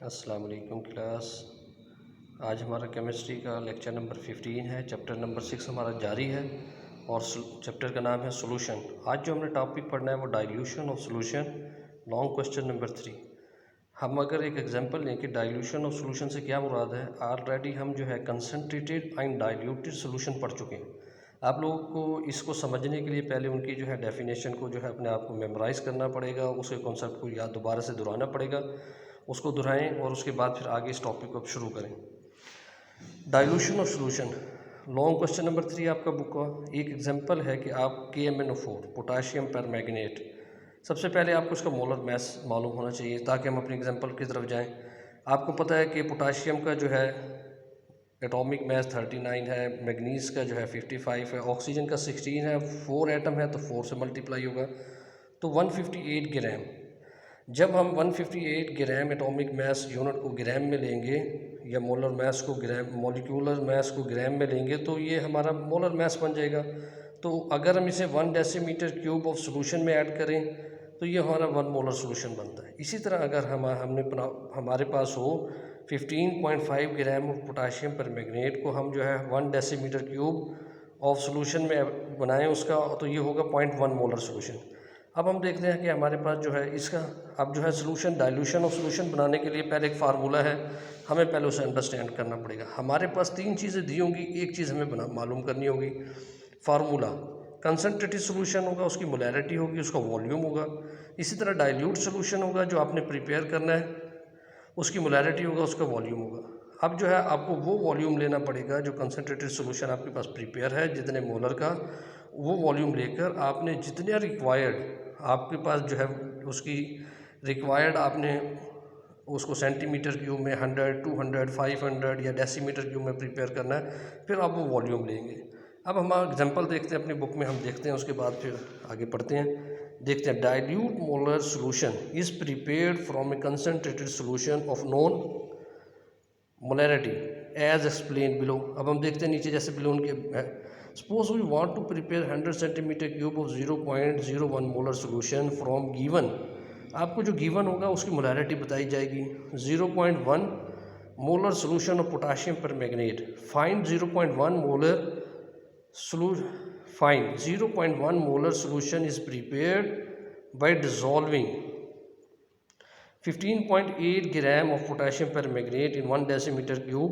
अस्सलाम वालेकुम क्लास। आज हमारा केमिस्ट्री का लेक्चर नंबर 15 है। चैप्टर नंबर 6 हमारा जारी है और चैप्टर का नाम है सॉल्यूशन। आज जो हमने टॉपिक पढ़ना है वो dilution of solution, long question number 3। हम अगर एक एग्जांपल लें कि डाइल्यूशन ऑफ सॉल्यूशन से क्या मुराद है, ऑलरेडी हम जो है कंसनट्रेटेड एंड डाइल्यूटेड सॉल्यूशन पढ़ चुके हैं। आप लोगों को इसको समझने के लिए पहले उनकी जो है डेफिनेशन को जो है अपने आप को मेमोराइज़ करना पड़ेगा, उसके कॉन्सेप्ट को याद दोबारा से दोहराना पड़ेगा, उसको दोहराएं और उसके बाद फिर आगे इस टॉपिक को शुरू करें। Dilution of solution, long question number 3 आपका बुक का एक एग्जांपल है कि आप KMnO4 पोटाशियम परमैंगनेट, सबसे पहले आपको इसका मोलर मास मालूम होना चाहिए ताकि हम अपने एग्जांपल की तरफ जाएं। आपको पता है कि पोटाशियम का जो है एटॉमिक मास 39 है, मैग्नीज का जो है 55 है, ऑक्सीजन का 16 है, 4 एटम है तो 4 से मल्टीप्लाई होगा तो 158 ग्राम। जब हम 158 ग्राम एटॉमिक मास यूनिट को ग्राम में लेंगे या मोलर मास को ग्राम, मॉलिक्यूलर मास को ग्राम में लेंगे तो ये हमारा मोलर मास बन जाएगा। तो अगर हम इसे 1 डेसीमीटर क्यूब ऑफ सॉल्यूशन में ऐड करें तो ये हमारा 1 मोलर सॉल्यूशन बनता है। इसी तरह अगर हमारे पास हो 15.5 ग्राम ऑफ पोटाशियम परमैंगनेट को हम जो है 1 डेसीमीटर क्यूब ऑफ सॉल्यूशन में बनाएं उसका, तो ये होगा 0.1 मोलर सॉल्यूशन। अब हम देखते हैं कि हमारे पास जो है इसका अब जो है सॉल्यूशन, डाइल्यूशन ऑफ सॉल्यूशन बनाने के लिए पहले एक फार्मूला है, हमें पहले उसे अंडरस्टैंड करना पड़ेगा। हमारे पास 3 चीज़ें दी होंगी, एक चीज़ हमें मालूम करनी होगी। फार्मूला, कंसनट्रेटेड सॉल्यूशन होगा, उसकी मोलैरिटी होगी, उसका वॉल्यूम होगा। इसी तरह डाइल्यूट सॉल्यूशन होगा जो आपने प्रिपेयर करना है, उसकी मोलैरिटी होगा, उसका वॉल्यूम होगा। अब जो है आपको वो वॉल्यूम लेना पड़ेगा जो कंसनट्रेटेड सॉल्यूशन आपके पास प्रिपेयर है, जितने मोलर का, वो वॉल्यूम लेकर आपने जितने रिक्वायर्ड आपके पास जो है उसकी रिक्वायर्ड आपने उसको सेंटीमीटर क्यूब में 100, 200, 500 या डेसीमीटर क्यूब में प्रिपेयर करना है, फिर आप वो वॉल्यूम लेंगे। अब हम एग्जांपल देखते हैं अपनी बुक में, हम देखते हैं, उसके बाद फिर आगे पढ़ते हैं। देखते हैं, dilute molar solution is prepared from a concentrated solution of known molarity as explained below. अब हम देखते हैं नीचे जैसे बिलो उनके, suppose we want to prepare 100 centimetre cube of 0.01 molar solution from given. आपको जो गिवन होगा उसकी मोलैरिटी बताई जाएगी। 0.1 molar solution of potassium permanganate, find 0.1 molar find 0.1 molar solution is prepared by dissolving 15.8 gram of potassium permanganate in 1 decimetre cube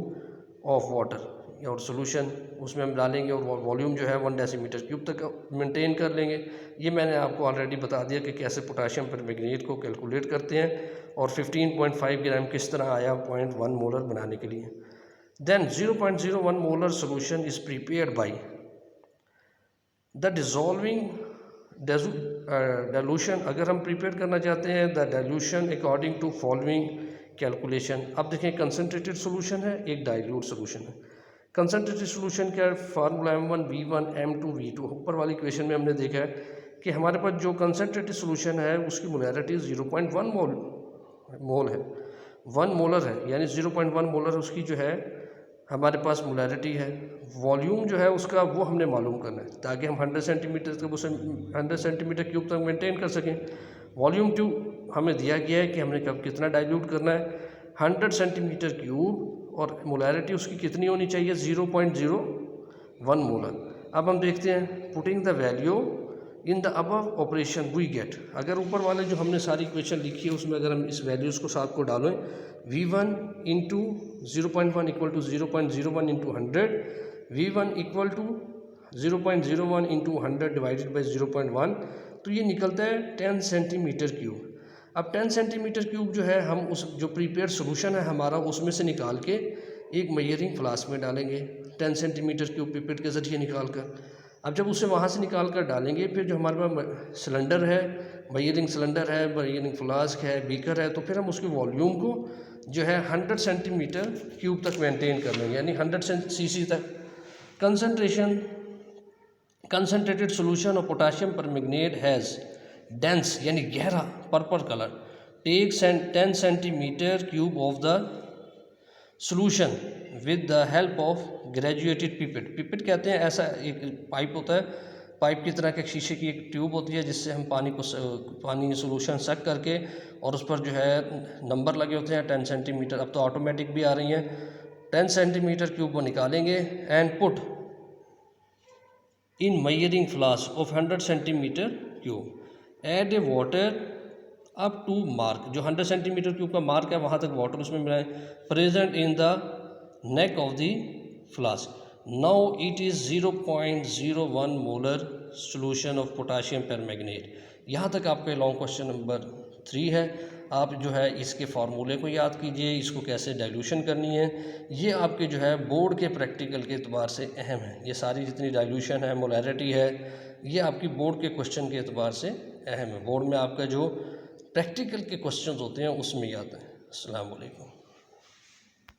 of water. और solution उसमें हम डालेंगे और वॉल्यूम जो है 1 डेसीमीटर क्यूब तक मेंटेन कर लेंगे। ये मैंने आपको ऑलरेडी बता दिया कि कैसे पोटाशियम परमैंगनेट को कैलकुलेट करते हैं और 15.5 ग्राम किस तरह आया 0.1 मोलर बनाने के लिए। Then 0.01 molar solution is prepared by the dissolving dilution. अगर हम प्रिपेयर करना चाहते हैं the dilution according to following calculation. अब देखें, कंसनट्रेटेड सॉल्यूशन है, एक डाइल्यूट सॉल्यूशन है। कंसनट्रेटेड सॉल्यूशन क्या है, formula M1 V1 M2 V2। ऊपर वाली इक्वेशन में हमने देखा है कि हमारे पास जो कंसनट्रेटेड सॉल्यूशन है उसकी मोलैरिटी 0.1 मोल है, 1 मोलर है, यानी 0.1 मोलर उसकी जो है हमारे पास मोलैरिटी है। वॉल्यूम जो है उसका वो हमने मालूम करना है ताकि हम 100 सेंटीमीटर तक उसे 100 सेंटीमीटर क्यूब तक मेंटेन कर सकें। वॉल्यूम टू हमें दिया गया है कि हमने कब कितना डाइल्यूट करना है, 100 सेंटीमीटर क्यूब, और मोलैरिटी उसकी कितनी होनी चाहिए, 0.01 मोलर। अब हम देखते हैं, putting the value in the above operation we get. अगर ऊपर वाले जो हमने सारी इक्वेशन लिखी है उसमें अगर हम इस वैल्यूज़ को साथ को डालें, V1 into 0.1 equal to 0.01 into 100, V1 equal to 0.01 into 100 divided by 0.1, तो ये निकलता है 10 सेंटीमीटर क्यूब। अब 10 सेंटीमीटर क्यूब जो है हम उस जो प्रीपेयर सॉल्यूशन है हमारा उसमें से निकाल के एक मेजरिंग फ्लास्क में डालेंगे 10 सेंटीमीटर क्यूब पिपेट के ज़रिए निकाल कर। अब जब उसे वहाँ से निकाल कर डालेंगे, फिर जो हमारे पास सिलेंडर है, मेजरिंग सिलेंडर है, मेजरिंग फ्लास्क है, बीकर है, तो फिर हम उसके वॉल्यूम को जो है 100 सेंटीमीटर क्यूब तक मेंटेन कर लेंगे, यानी 100 cc तक। Concentrated solution of potassium permanganate has dense यानी गहरा purple colour, take 10 centimetre cube of the solution with the help of graduated pipette. Pipette कहते हैं ऐसा एक पाइप होता है, पाइप की तरह के शीशे की एक ट्यूब होती है जिससे हम पानी सॉल्यूशन सक करके और उस पर जो है नंबर लगे होते हैं 10 सेंटीमीटर, अब तो ऑटोमेटिक भी आ रही हैं। 10 सेंटीमीटर क्यूब को निकालेंगे and put in measuring flask of 100 centimetre cube, add a water up to mark, जो 100 सेंटीमीटर क्यूब का मार्क है वहाँ तक वाटर उसमें मिलाएं, present in the neck of the flask, now it is 0.01 molar solution of potassium permanganate. यहाँ तक आपका लॉन्ग क्वेश्चन नंबर 3 है। आप जो है इसके फार्मूले को याद कीजिए, इसको कैसे डाइल्यूशन करनी है, ये आपके जो है बोर्ड के प्रैक्टिकल के एतबार से अहम है। ये सारी जितनी डाइल्यूशन है, मोलैरिटी है, ये आपकी बोर्ड के क्वेश्चन के एतबार से अहम है। बोर्ड में आपका जो प्रैक्टिकल के क्वेश्चन होते हैं उसमें याद है। अस्सलाम वालेकुम।